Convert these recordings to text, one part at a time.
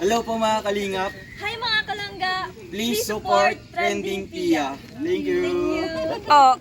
Hello po mga kalingap. Hi mga kalangga! Please support Trending Pia. Thank you. Oh.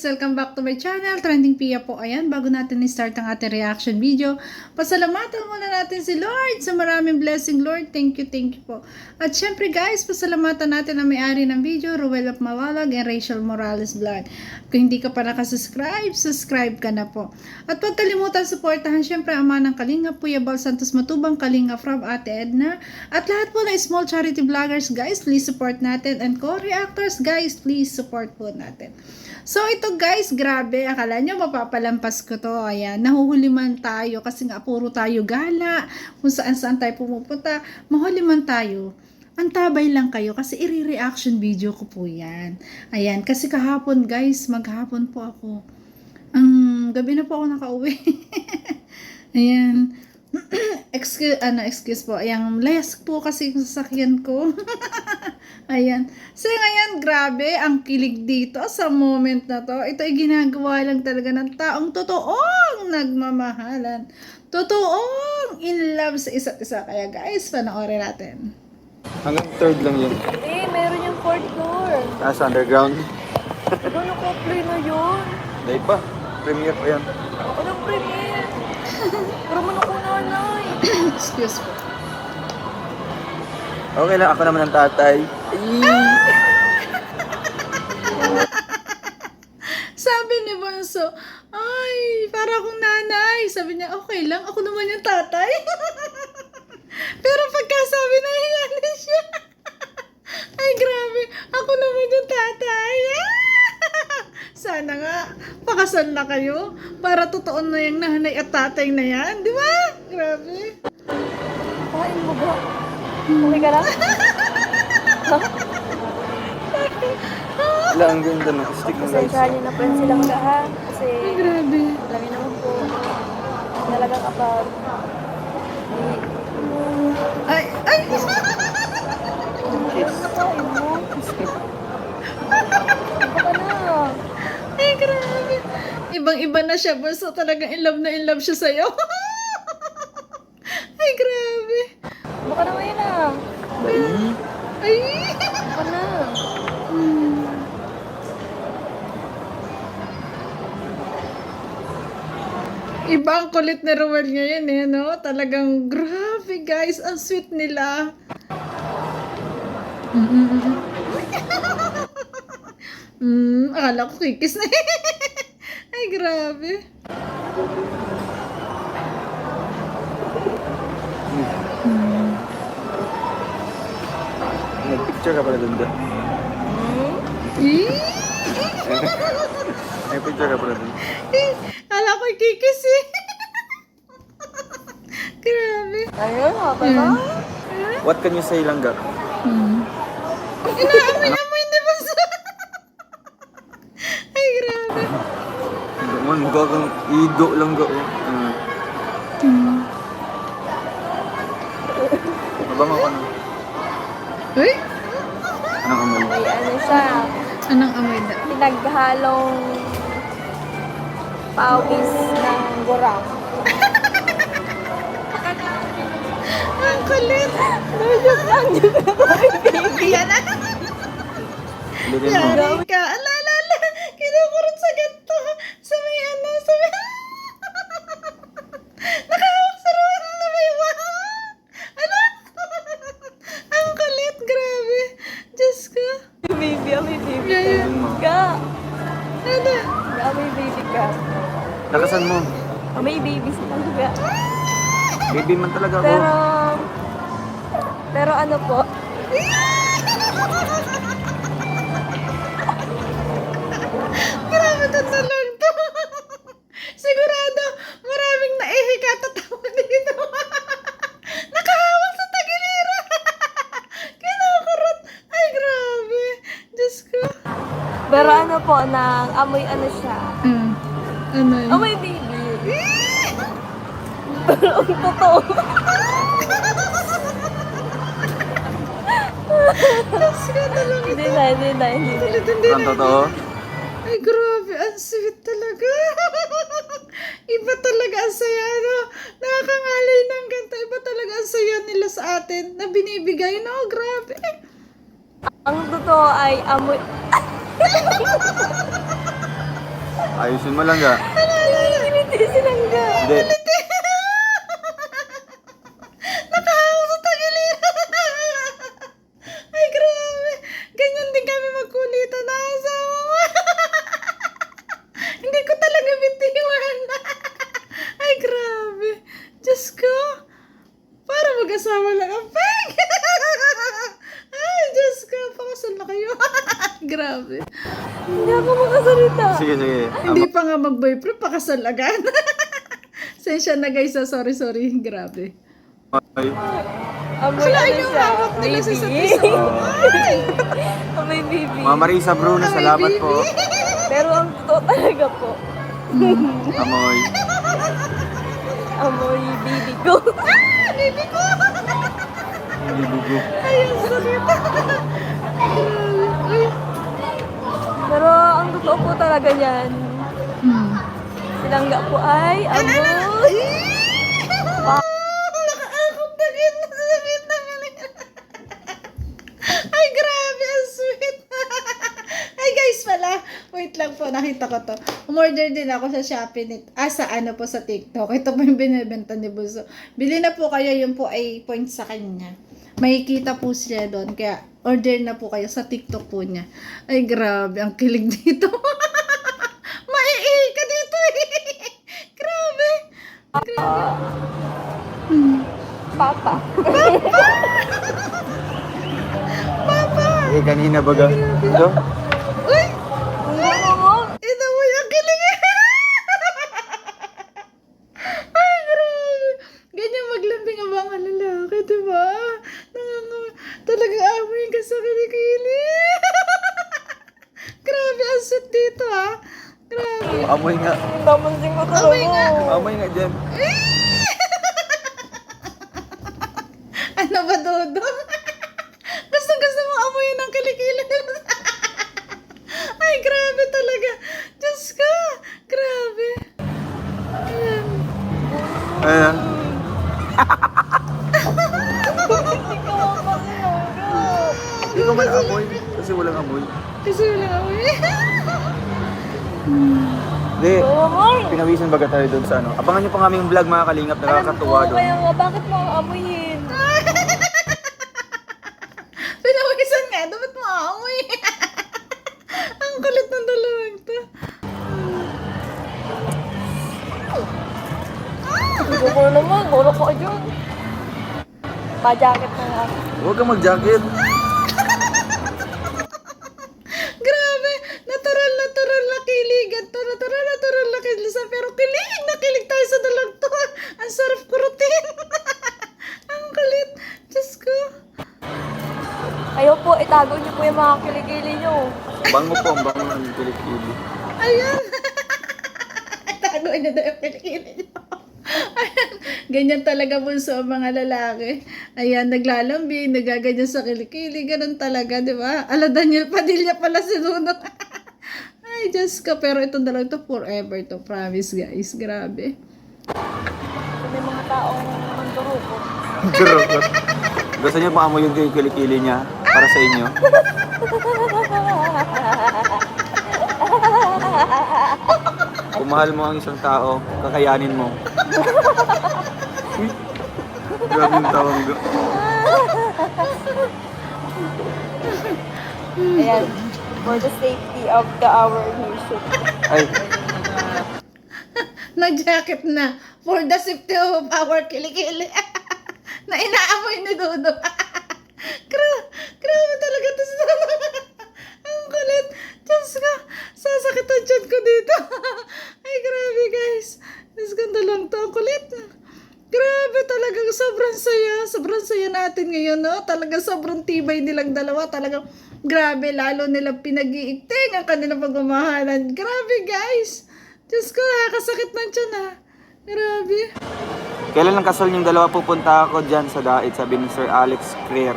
Welcome back to my channel, Trending Pia po. Ayan, bago natin i-start ang ating reaction video, pasalamatan muna natin si Lord sa maraming blessing, Lord. Thank you po. At syempre guys, pasalamatan natin ang may-ari ng video, Ruel of Malalag and Rachel Morales Vlog. Kung hindi ka pa nakasubscribe, subscribe ka na po. At huwag kalimutan supportahan syempre ang manang Kalinga, Kuya Bal Santos Matubang, Kalinga from Ate Edna. At lahat po ng small charity vloggers guys, please support natin. And co-reactors guys, please support po natin. So ito guys, grabe, akala nyo mapapalampas ko to. Ayan, nahuhuli man tayo kasi nga puro tayo gala, kung saan tayo pumupunta, mahuli man tayo. Antabay lang kayo kasi i-reaction video ko po yan. Ayan, kasi kahapon guys, maghapon po ako. Gabi na po ako nakauwi. Ayan. Excuse po. Ayan, layas po kasi yung sasakyan ko. Ayan. So ngayon, grabe, ang kilig dito sa moment na to. Ito ay ginagawa lang talaga ng taong totoong nagmamahalan. Totoong in love sa isa't isa. Kaya guys, panoorin natin. Hanggang third lang yun. Meron yung 4th floor. Taas underground. Gano'n ko play na yun? Dahil pa. Premiere pa yan. Anong premiere? Pero man ako nanay. Excuse po. Okay lang, ako naman ang tatay. Sabi ni Bonso, ay, para akong nanay. Sabi niya, okay lang, ako naman yung tatay. Pero pagkasabi na hiyali siya. Ay, grabe, ako naman yung tatay. Sana nga, pakasal na kayo para totoo na yung nanay at tatay na yan. Di ba? Grabe. Kain mo ba? Okay ka lang? Wala, ang ganda ng stick ng lights. Pasensya niyo na friends silang lahat. Kasi Ay, grabe. alam niyo naman po, talaga kapag Ay, ay. Kiss. nakain mo, baka na. Ay, grabe. Ibang-iba na siya. Basta talagang in love siya sa'yo. Ay, grabe. Baka na ngayon ah. Ay. Baka na. Iba ang kulit ni Ruel ngayon eh, no? Talagang grabe guys. Ang sweet nila. Akala ko kikis na. Ay, grabe. Nag-picture ka pala dun doon. Eh, May picture ka pala dun. akala ko kikis eh. Grabe. Ayun, haba na. What can you say, Langga? Inaamoy na ba sa... Ay, grabe. Man, mukha kang ido, Langga. Mabango ka na. Uy, Anong amoy? May ano siya, anong amoy na? pinaghalong pawis ng gurang. Ang kulit. Joke lang. Baby, yan na. Bilhin mo. Yari ka. Ala. Kinukurot sa ganito. Sa may ano, sa may... Nakahawak sa ruwan na may Ala. Ang kulit, grabe. Diyos ko. May baby Yeah. ka. Ano? May baby ka. Lakasan mo. May baby sa talaga. Baby man talaga ako. Pero ano po, Grabe to lang to. Sigurado, maraming naihikatatawa dito. Nakahawak sa tagilira. Kinukurot. Ay, grabe. Diyos ko. pero ano po, nang amoy ano siya. Ano yun? Amoy baby. Pero ang totoo. Diyos ko, talaga. Hindi na. Hindi Ang totoo. Ay, grabe. Ang sweet talaga. Iba talaga ang saya, no? Nakakangalay ng ganito. Iba talaga ang saya nila sa atin na binibigay, no? Grabe. Ang totoo ay amoy... Ayusin mo lang ga. Hindi sinangga. Hindi. Nakahawak sa tagiliran. Ay, grabe. Ganyan din kami magkulitan na asawa mo. Hindi ko talaga bitiwan. Ay, grabe. Diyos ko. Para mag-asawa lang ang peg. Ay, Diyos ko. Pakasal na kayo. Grabe. Hindi ako makasalita. Sige. Hindi pa nga mag-boyfriend, pakasal agad. Sensya na guys, sorry. Grabe. Ay. Amoy Wala ano yung siya? hawak nila sa isa't Baby. isa. Ay! Amoy baby. Mama Marisa Bruno, Amoy salamat baby. po. Pero ang totoo talaga po. Amoy. Amoy baby ko. Baby ko! Libugo. Ay, ang sakit. Ay. Pero ang totoo po talaga niyan, Hmm. sinangga po ay amoy. Nakaakot na rin. Sakit na galing. Ay, grabe. Ang sweet. Ay, guys pala. Wait lang po. Nakita ko to. Umorder din ako sa Shopee sa ano po sa TikTok. Ito po yung binibenta ni Buso. Bili na po kayo. Yun po ay points sa kanya. Makikita po siya doon. Kaya order na po kayo sa TikTok po niya. Ay, grabe. Ang kilig dito. Maiihi ka dito eh. Grabe. Papa. Eh, kanina baga. Ito? Uy! Oo. Ito mo yung kilig eh. Ay, grabe. Ganyan maglambing ang mga lalaki, diba? Talagang amoy ka sa kilikili. Grabe, ang sweet dito ah. Grabe. Amoy nga. Namansin ko talaga. Amoy nga. Amoy nga dyan. Ano ba, Dodo? Gusto mo amoy ng kilikili. Ay, grabe talaga. Diyos ko. Grabe. Ayan. Ayan. Hindi ko man amoy. Kasi walang amoy. Kasi wala amoy. Hindi. Amoy. Pinawisan baga tayo doon sa ano. Abangan nyo pa ng aming vlog mga kalingap. Nakakatuwa Alam ko, doon. kaya nga, bakit mo ang amuyin? Pinawisan nga. Dapat mo amoy. Ang kulit ng dalawang to. Hindi ko naman, tulog ko dyan. Pa-jacket na nga. Huwag kang mag-jacket. Grabe. Natural na kiligan to. Natural na kilisan. Pero kilig tayo sa dalawang to. Ang sarap kurutin. Ang kulit. Diyos ko. Ayaw po, itago niyo po yung mga kilikili niyo. Bango po ang bango ng kilikili. Ayan. Tago niya daw yung kilikili niyo. Ayan. Ganyan talaga bunso ang mga lalaki. Ayan, naglalambing, nagaganyan sa kilikili. Ganun talaga, di ba? Ala, Daniel Padilla pala si Nuno. Ay, Diyos ko. Pero itong dalawa to forever to. Promise, guys. Grabe. May mga taong manduro po. Kurukot. Gusto niyo pa amoy yung kilikili niya para sa inyo? Kung mahal mo ang isang tao, kakayanin mo. Uy, grabe yung tawang go. Ayan. For the safety of our nation. Ay, Nag-jacket na. For the safety of our kilikili. Na inaamoy ni Dodo. Grabe talaga to si Dodo. Ang kulit. Diyos ko. Sasakit ang tiyan ko dito. Ay, grabe guys. Diyos ko, lang to. Ang kulit. Grabe talagang sobrang saya. Sobrang saya natin ngayon, no? Talagang sobrang tibay nilang dalawa. Talagang grabe. Lalo nilang pinag-iigting ang kanilang pagmamahalan. Grabe, guys. Diyos ko, nakakasakit ng tiyan, ha? Grabe. kailan lang kasal yung dalawa pupunta ako dyan sa Dait, sabi ni Sir Alex Creer.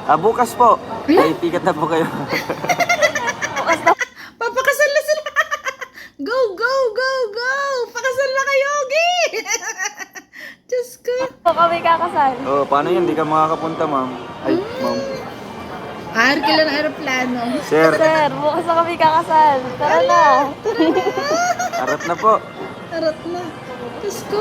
Bukas po. Ayan. Ay, tikat na po kayo. Bukas na. Papakasal na sila. Go, go, go, go. Pakasal na kayo, Gi. Diyos ko. Po kami kakasal. Oh, paano yun? Di ka makakapunta, ma'am. Ay, ma'am. Arkila ng aeroplano. Sir, Sir, bukas na kami kakasal. Tara na. harap na po. Harap na. Diyos ko.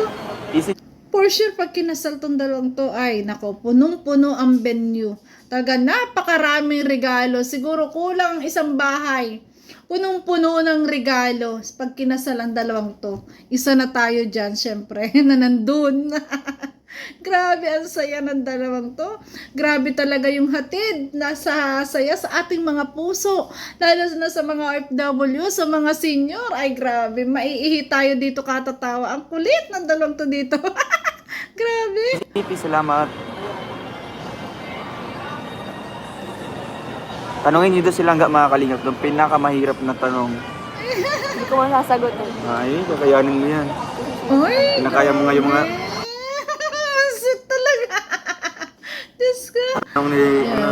Easy. For sure, pag kinasal tong dalawang to, ay, nako, punong-puno ang venue. Talaga, napakaraming regalo. Siguro kulang ang isang bahay. Punong-puno ng regalo. Pag kinasal ang dalawang to, isa na tayo dyan, syempre, na nandun. Grabe, ang saya ng dalawang to. Grabe talaga yung hatid. Nasa saya sa ating mga puso. Lalo na sa mga OFW, sa mga senior. Ay, grabe. Maiihi tayo dito katatawa. Ang kulit ng dalawang to dito. Grabe. Pipi, salamat. Tanungin niyo doon sila hanggang mga kalingap. Doon pinakamahirap na tanong. Hindi ko masasagot eh. Ay, kakayanin mo yan. Uy, Kinakaya mo nga yung mga Masit talaga. Diyos ko. tanong ni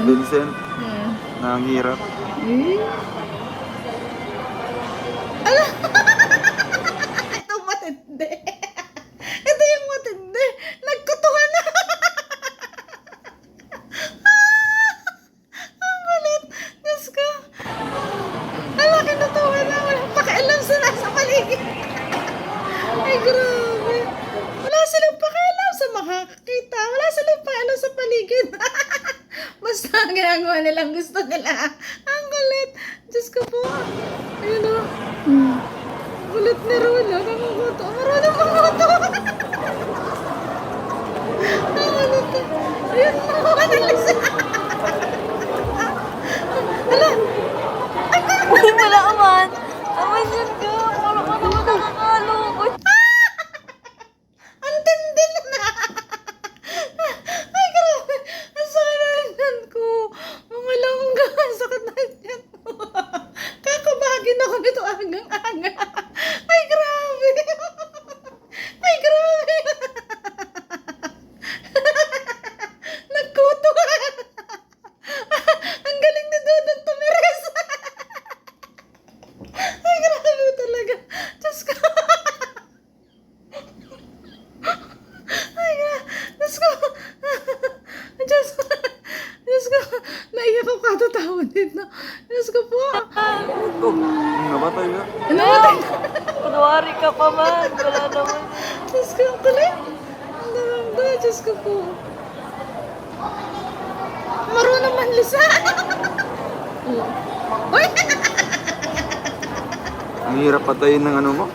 Vincent Yeah. na ang hirap. Ala! Ito matindi. Ito yung matindi. Nagkutuhan na. Ang kulit. Diyos ko. Ala, kinutuhan na. Walang pakialam sa nasa paligid. Ay, grabe. Wala silang pakialam sa makakakita. Wala silang pakialam sa paligid. Basta ang ginagawa nilang gusto nila. Ang kulit. Diyos ko po. Ayun o. Kulit ni Rolo. Nangunguto. Marunong manguto. Ang kulit. Ayun mo. Analisa. Hala. Uy, wala aman. Aman yun ka. Parang ka naman nakakalukot. Ang tindi na. Ay, grabe. Ang sakit na ng tiyan ko. Mga langga. Ang sakit na ng tiyan ko. Kakabagin ako nito agang-aga. Ay, grabe. Ay, grabe. Nagkuto. Ang galing ni Dudong Tumires. Ay, grabe talaga. Diyos ko. Ay, Diyos ko. Diyos ko. Diyos ko. Naiyak ako katatawa dito. Diyos ko po. Oh, nabatay na. Ano ba? Kunwari ka pa man. Wala naman. Diyos ko, ang kulit. Ang darangga. Diyos ko po. Marunong manlisa. Uy! Ang hirap patayin ng ano mo.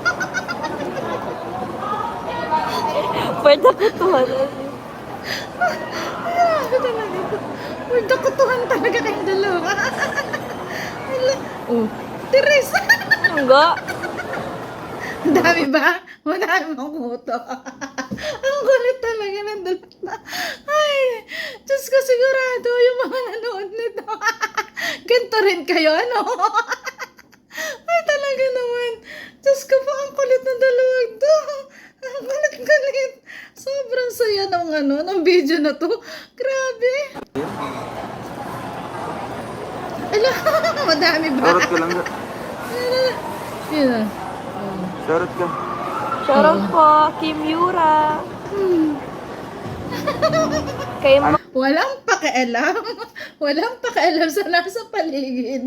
Pwede ko tuhan. Grabe talaga ito. Magdakutuhan talaga kayong dalawa. Hala. Oh, Teres. Enggak. Ang dami ba? Madami mong kuto. Ang kulit talaga ng dalawa. Ay, Diyos ko sigurado yung mga nanood nito. Ganito rin kayo, ano? Ay, talaga naman. Diyos ko po, ang kulit ng dalawang to. Ang kulit-kulit. Sobrang saya ng video na to. Grabe. Ala, madami ba? Sarot ka lang ga. Yun na. Sarot ka. Shoutout po, Kim Yura. Kay Ma- Walang pakialam. Walang pakialam sa nasa paligid.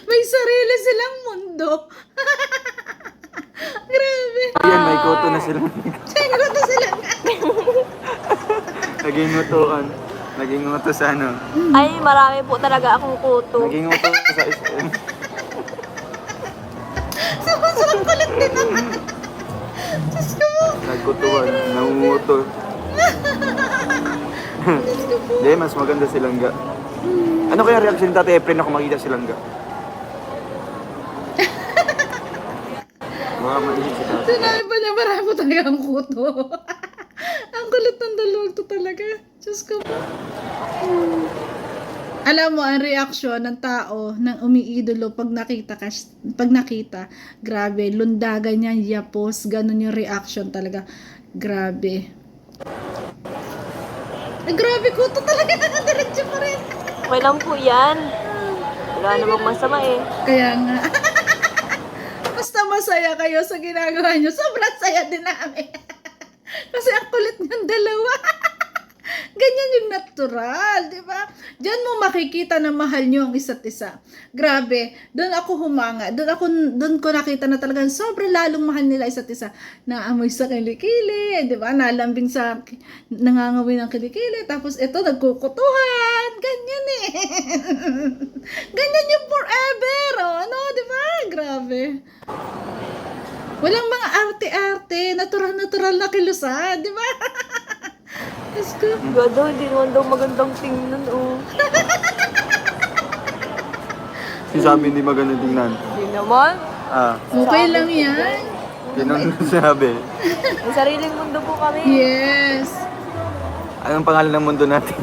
May sarili silang mundo. Grabe. Yan, may koto na sila. Siguro to sila. Naging ngutuan. Naging nguto sa ano. Ay, marami po talaga akong kuto. Naging nguto sa SM. Sumusang kulit din naman. Diyos ko po. Nagkutuan. Nangunguto. Diyos ko po. Hindi, mas maganda silang ga. Ano kaya reaction ni Tate Efren ako makita silang ga? Baka maisip si Tate. Sinabi pa niya marami po talaga ang kuto. Ang kulit ng dalawang to talaga. Diyos ko po. Alam mo, ang reaksyon ng tao nang umiidolo pag nakita, grabe, lundagan niya, yapos, ganun yung reaction talaga. Grabe. Ay, grabe ko. Ito talaga nakadiretso pa rin. Okay lang po yan. Wala namang masama eh. Kaya nga. Basta masaya kayo sa ginagawa nyo. Sobrang saya din namin. Kasi ang kulit ng dalawa. Ganyan yung natural, di ba? Diyan mo makikita na mahal nyo ang isa't isa. Grabe, doon ako humanga. Doon ko nakita na talagang sobrang lalong mahal nila isa't isa. Naamoy sa kilikili, di ba? Nalambing sa nangangawin ng kilikili. Tapos ito, nagkukutuhan. Ganyan eh. Ganyan yung forever. Oh, ano, di ba? Grabe. Walang mga arte-arte. Natural na kilusan, di ba? Let's go. Gado, hindi naman daw magandang tingnan oh. Sinasabi hindi maganda tingnan. Hindi naman. Ah, Okay lang yan. yun ang sinabi. May sariling mundo po kami. Yes. Anong pangalan ng mundo natin?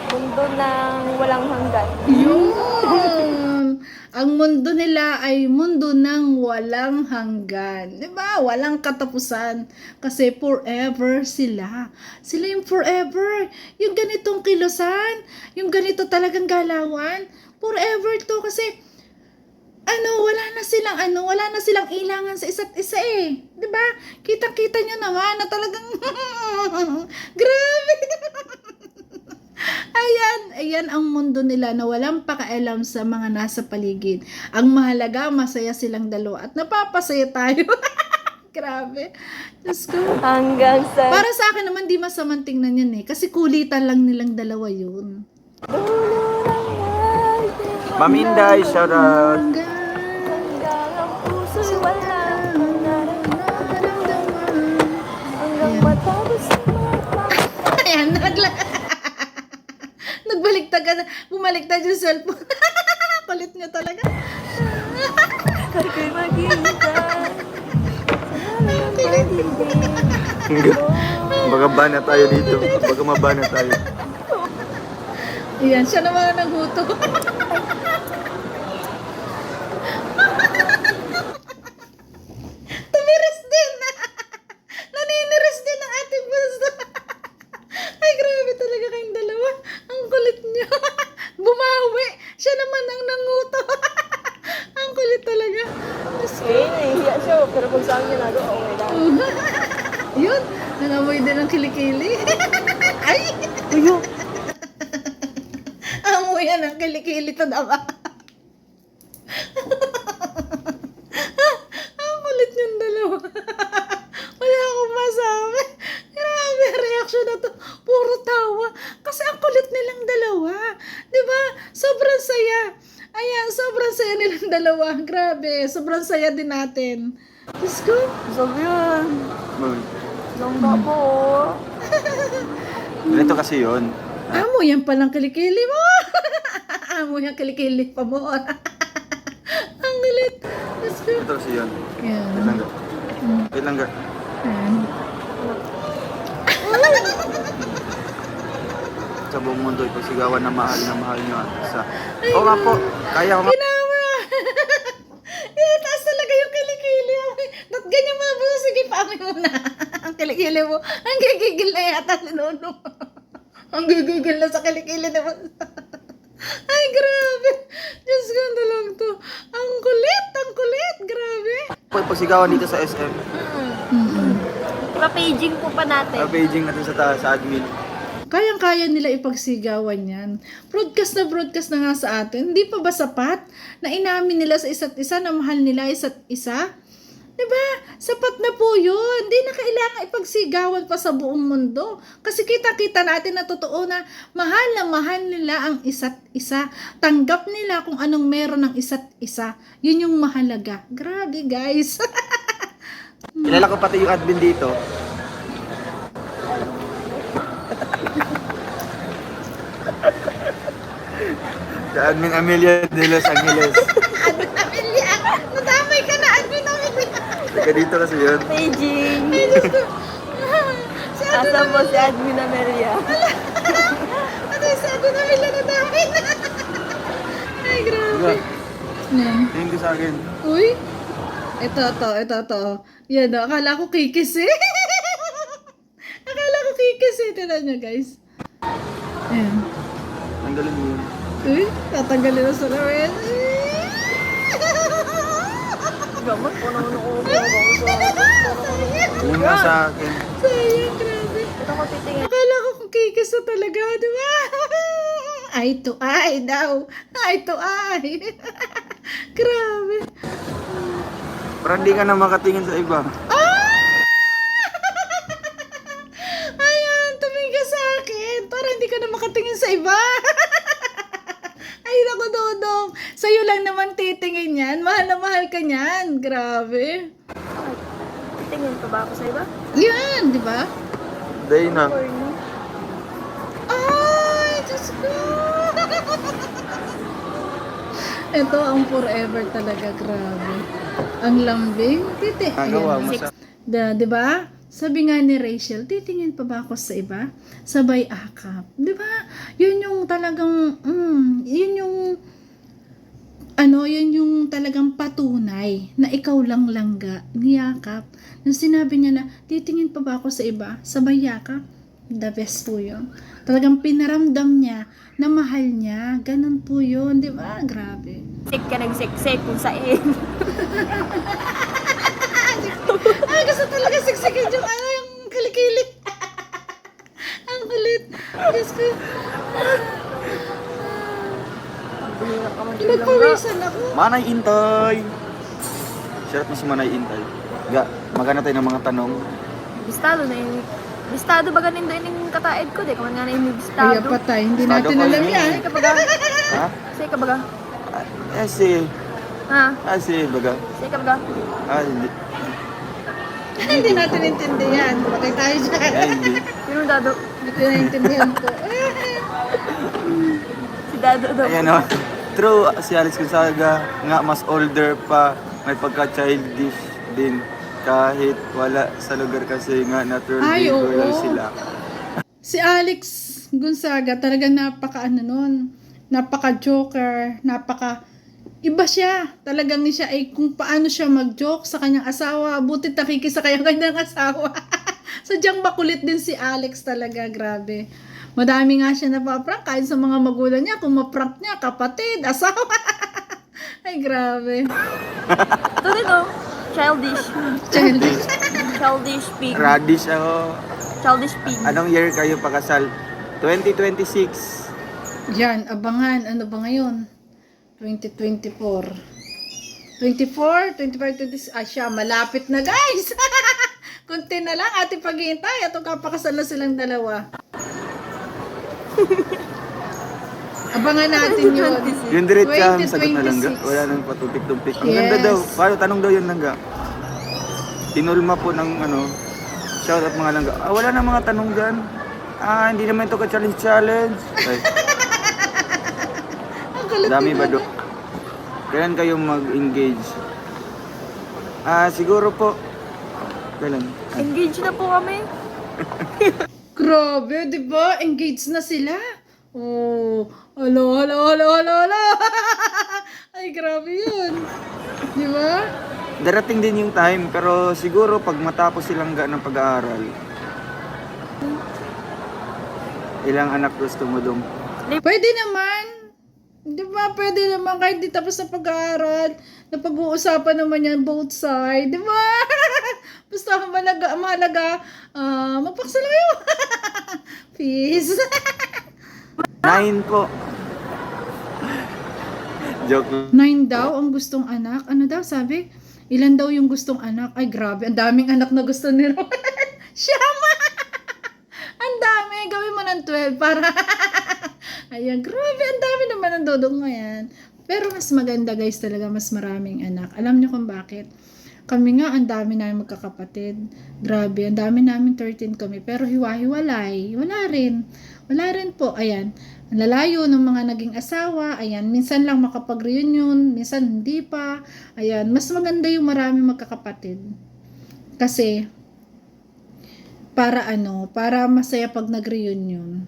Mundo ng walang hanggan. Yun. Ang mundo nila ay mundo ng walang hanggan. Di ba? Walang katapusan. Kasi forever sila. Sila yung forever. Yung ganitong kilusan, yung ganito talagang galawan, forever to. Kasi, wala na silang ilangan sa isa't isa eh. Di ba? Kitang-kita nyo naman na talagang, grabe. Ayan ang mundo nila na walang pakialam sa mga nasa paligid. Ang mahalaga, masaya silang dalawa at napapasaya tayo. Grabe. Let's go. Hanggang sa... Para sa akin naman, di masamang tingnan yan eh. Kasi kulitan lang nilang dalawa yun. Ma'am Inday, shout out. Hanggang ang puso'y wala kang nararamdaman. Hanggang matapos ang mga Ayan, nagbaliktad ka na. Bumaliktad yung cellphone. Kulit niya talaga. Ako'y maghihintay. Baka bana tayo dito. Baka mabana tayo. Ayan, siya naman ang naghuto. Tumiris din. Naniniris din ang ating puso. Ay, grabe talaga kayong dalawa. Ang kulit niyo. Bumawi. Siya naman ang nanguto. Ang kulit talaga. Eh, nahihiya siya. Pero pag sa akin ginagawa, okay lang. Yun, nangamoy din ang kilikili. Ay! Uyo! Amoy yan ang kilikili to diba? Ang kulit niyong dalawa. Wala akong masabi. Grabe, reaction na to. Puro tawa. Kasi ang kulit nilang dalawa. Diba? Sobrang saya. Ayan, sobrang saya nilang dalawa. Grabe, sobrang saya din natin. Let's go. Sabi yan. Langga po. Ganito kasi yun. Amo yan palang kilikili mo. Amo yan kilikili pa mo. Ang galit. Let's go. Ganito kasi yun. Yan. Wait lang ga. Wait lang ga. Yan. Sa buong mundo, ipagsigawan na mahal nyo ang isa. Oo nga po. Kaya ko nga. Ginawa. Taas talaga yung kilikili mo. Ba't ganyan mga buso? Sige, paami muna. Ang kilikili mo. Ang gigigil na yata si Nono. Ang gigigil na sa kilikili na mo. Ay, grabe. Diyos ko, ano lang to. Ang kulit. Grabe. Ipagsigawan dito sa SM. Pa-paging po pa natin. Paging natin sa admin. Kayang-kaya nila ipagsigawan yan. Broadcast na nga sa atin. Hindi pa ba sapat na inamin nila sa isa't isa na mahal nila isa't isa? Diba? Sapat na po yun. Hindi na kailangan ipagsigawan pa sa buong mundo. Kasi kita-kita natin na totoo na mahal nila ang isa't isa. Tanggap nila kung anong meron ng isa't isa. Yun yung mahalaga. Grabe, guys. Kilala ko pati yung admin dito. Sa admin Amelia de Los Angeles. Admin Amelia! Nadamay ka na, Admin Amelia! Taga dito kasi yun. Paging. Ay, Diyos ko. Si Admin Asa mo si Admin Amelia? Ano yung sa Admin Amelia nadamay na? Ay, grabe. Diba? Yan. Tingin ko sa akin. Uy. Ito. Yan o, akala ko kikis eh. Akala ko kikis Guys, itinan nyo guys. Ayan. Tanggalin mo yun. Uy, tatanggalin na sa lawin. Gamot ko naman ako. Yun nga sa akin. Sayang, grabe. Ito ko titingin. Akala ko kung kikis na talaga, di ba? Eye to eye daw. Eye to eye. Grabe. Para hindi ka na makatingin sa iba. Ayan, tumingin ka sa akin. Para hindi ka na makatingin sa iba. Ay, naku, Dodong. Sa'yo lang naman titingin yan. Mahal na mahal ka niyan. Grabe. Titingin pa ba ako sa iba? Yan, di ba? Dahil na. Or no? Ay, Diyos ko. Ito ang forever talaga. Grabe. Ang lambing. Titi. Nagawa Ayan. mo sa... Di ba? Sabi nga ni Rachel, titingin pa ba ako sa iba? Sabay akap. Di ba? Yun yung talagang, yun yung, yun yung talagang patunay na ikaw lang langga, niyakap. Nung sinabi niya na, titingin pa ba ako sa iba? Sabay yakap. The best po yun. Talagang pinaramdam niya na mahal niya. Ganun po yun. Di ba? Grabe. Sik ka nagsiksik kung saan. Ay, gusto talaga siksikin yung yung kilikili. Ang kulit. Diyos ko. Bihira ka man dyan lang ba? Nagpawisan ako. Manay Intay! Shout out mo si Manay Intay. Ga, magana tayo ng mga tanong. Bistado na yun. Bistado ba ganin doon yung kataid ko? Di ka man nga na yung Kaya bistado. patay. Hindi Estado natin pa alam yun. yan. Say ka baga? Ha? Say ka baga? Ah, Ha? si baga. Say ka baga? Ah, hindi. Hindi natin intindihan. Patay tayo dyan. Hindi. Sino dado? Hindi ko naintindihan ko. Si dado daw. Ayan o. True, si Alex Gonzaga nga mas older pa, may pagka-childish din. Kahit wala sa lugar kasi nga natural Ay, behavior lang oo. sila. Si Alex Gonzaga talagang napaka-joker, iba siya. Talagang siya ay kung paano siya mag-joke sa kanyang asawa. Butit nakikisa kaya kanyang asawa. Sadyang makulit din si Alex talaga, grabe. Madami nga siya napaprank kahit sa mga magulang niya. Kung maprank niya, kapatid, asawa. Ay, grabe. Ito din oh. Childish. Childish. Childish pig. Radish ako. Childish pig. Anong year kayo pakasal? 2026. Yan, abangan. Ano ba ngayon? 2024. 24, 25, 26. Ah, siya, malapit na guys. Kunti na lang ating paghihintay. At kapakasal na silang dalawa. Abangan natin yun. Yung diretsa, sagot na lang ga. 2026. Wala nang patumpik-tumpik. Ang Yes. ganda daw. Paano tanong daw yun langga? Tinulma po ng shout out mga langga. Ah, wala na mga tanong dyan. Ah, hindi naman ito ka-challenge. Ay, Ang kulit dami ba nila. do? Kailan kayo mag-engage? Ah, siguro po. Kailan? Engage na po kami. Grabe, di ba? Engaged na sila. Oh, alo. Ay, grabe yun. Di ba? Darating din yung time, pero siguro pag matapos silang ng pag-aaral. Ilang anak gusto mo dong? Pwede naman. Di ba? Pwede naman kahit di tapos na pag-aaral. Napag-uusapan naman yan both side. Di ba? Basta mahalaga, magpakasal na kayo. Peace. 9 po. Joke lang. 9 daw ang gustong anak. Ano daw sabi? Ilan daw yung gustong anak? Ay, grabe. Ang daming anak na gusto ni Robert. Siyama! Ang dami. Gawin mo ng 12 para... Ayan, grabe. Ang dami naman ang dodong ngayon. Pero mas maganda guys talaga. Mas maraming anak. Alam niyo kung bakit? Kami nga, ang dami namin magkakapatid. Grabe, ang dami namin 13 kami. Pero hiwa-hiwalay. Wala rin. Wala rin po. Ayan. Ang lalayo ng mga naging asawa. Ayan. Minsan lang makapag-reunion. Minsan hindi pa. Ayan. Mas maganda yung marami magkakapatid. Kasi, para masaya pag nag-reunion.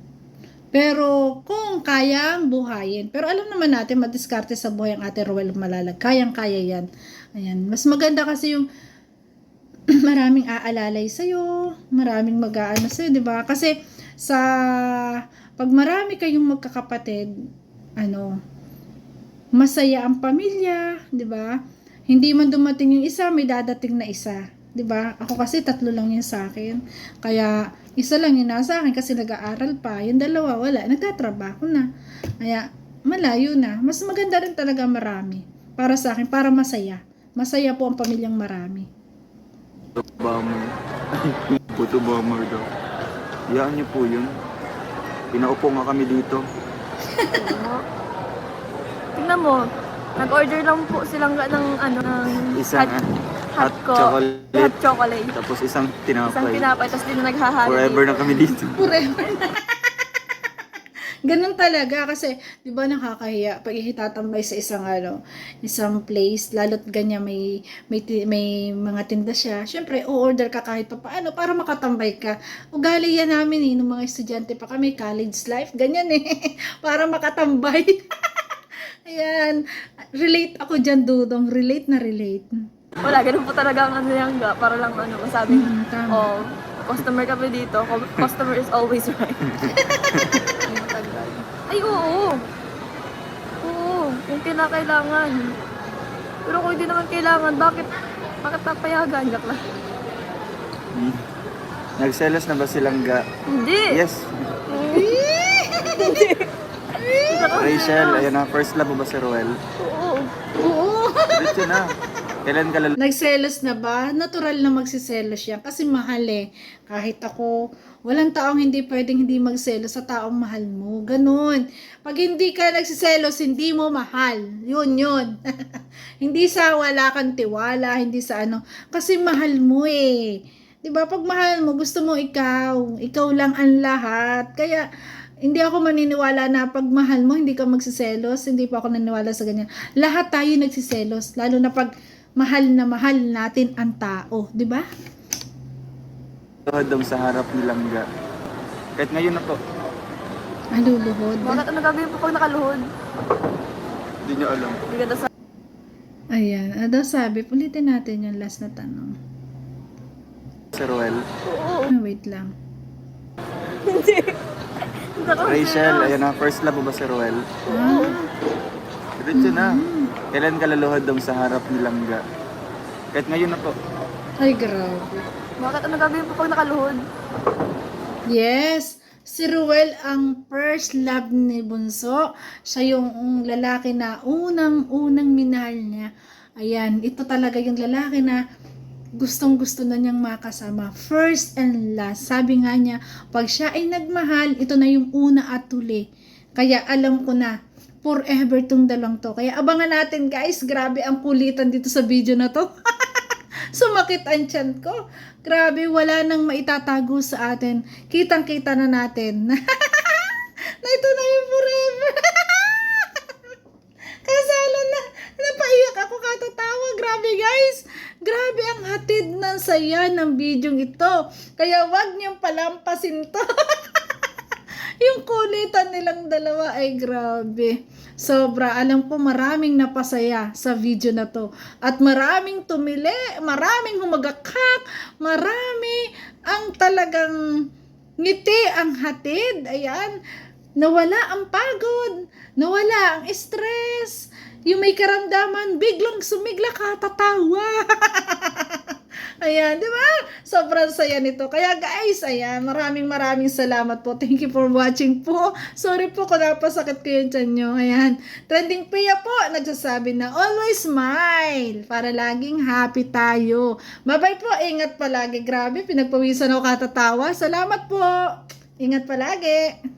Pero, kung kayang buhayin. Pero alam naman natin, madiskarte sa buhay ang Ate Ruel Malalag. Kayang-kaya yan. Ayan. Mas maganda kasi yung maraming aalalay sa'yo. Maraming mag-aano sa'yo, di ba? Kasi, pag marami kayong magkakapatid, masaya ang pamilya, 'di ba? Hindi man dumating yung isa, may dadating na isa, 'di ba? Ako kasi 3 lang yun sa akin. Kaya isa lang yun nasa akin kasi nag-aaral pa. Yung dalawa wala, nagtatrabaho na. Kaya malayo na. Mas maganda rin talaga marami. Para sa akin, para masaya. Masaya po ang pamilyang marami. Bomber. Puto bomber daw. Iyaan niyo po yun. Pinaupo nga kami dito. Tingnan mo, nag-order lang po silang ng Isang hot chocolate. hot chocolate. Tapos isang Isang tinapay. tinapay, tapos din naghahalo. Forever na kami dito. Forever na. Ganun talaga kasi 'di ba nakakahiya pag itatambay sa isang place, lalo't ganyan may mga tinda siya. Syempre, o-order ka kahit paano para makatambay ka. Ugali yan namin nung mga estudyante pa kami, college life, ganyan para makatambay. Ayan, relate ako diyan, Dudong, relate na relate. Wala, ganun po talaga ang yan ga, para lang masabi, Tama. oh, customer kami dito, customer is always right. Ay, oo. Oo, yung kinakailangan. Pero kung hindi naman kailangan, bakit papayagan? Yak lang. Nagselos na ba silang ga? Hindi. Yes. Rachel, ayan na. First love mo ba si Roel? Oo. Oo. Diretso na. Kailan ka Nagselos na ba? Natural na magsiselos yan kasi mahal Kahit ako, walang taong hindi pwedeng hindi magselos sa taong mahal mo. Ganun. Pag hindi ka nagsiselos, hindi mo mahal. Yun. Hindi sa wala kang tiwala, hindi sa kasi mahal mo 'Di ba? Pag mahal mo, gusto mo ikaw lang ang lahat. Kaya hindi ako maniniwala na pag mahal mo, hindi ka magsiselos. Hindi pa ako naniniwala sa ganyan. Lahat tayo nagsiselos, lalo na pag mahal na mahal natin ang tao, 'di ba? luhod sa harap nilang ga? Kahit ngayon na po. Aluluhod. Bakit ano gagawin po pag nakaluhod? Hindi nyo alam. Hindi ganda sa... Ayan, daw sabi, ulitin natin yung last na tanong. Si Roel. Oo. Wait lang. Hindi. Rachel, ayan na. First love mo ba si Roel? Ah, Diretso na. Kailan ka laluhod sa harap nilang ga? Kahit ngayon na po. ay grabe. Bakit ano gagawin po pag nakaluhod? Yes, si Ruel ang first love ni Bunso. Siya yung lalaki na unang-unang minahal niya. Ayan, ito talaga yung lalaki na gustong-gusto na niyang makasama. First and last. Sabi nga niya, pag siya ay nagmahal, ito na yung una at huli. Kaya alam ko na, forever tong dalang to. Kaya abangan natin guys, grabe ang kulitan dito sa video na to. Sumakit ang tiyan ko. Grabe, wala nang maitatago sa atin. Kitang-kita na natin. Na ito na yung forever. Kasalan na. Napaiyak ako katatawa. Grabe guys. Grabe ang hatid ng saya ng bidyong ito. Kaya wag niyong palampasin to. Yung kulitan nilang dalawa ay grabe. Sobra, alam ko maraming napasaya sa video na to. At maraming tumili, maraming humagakak, marami ang talagang ngiti ang hatid. Ayan, nawala ang pagod, nawala ang stress. Yung may karamdaman, biglang sumigla ka, tatawa. Ayan, di ba? Sobrang saya nito. Kaya guys, ayan, maraming salamat po. Thank you for watching po. Sorry po kung napasakit ko yung tiyan nyo. Ayan, Trending Pia po, nagsasabi na always smile para laging happy tayo. Bye-bye po, ingat palagi. Grabe, pinagpawisan ako katatawa. Salamat po. Ingat palagi.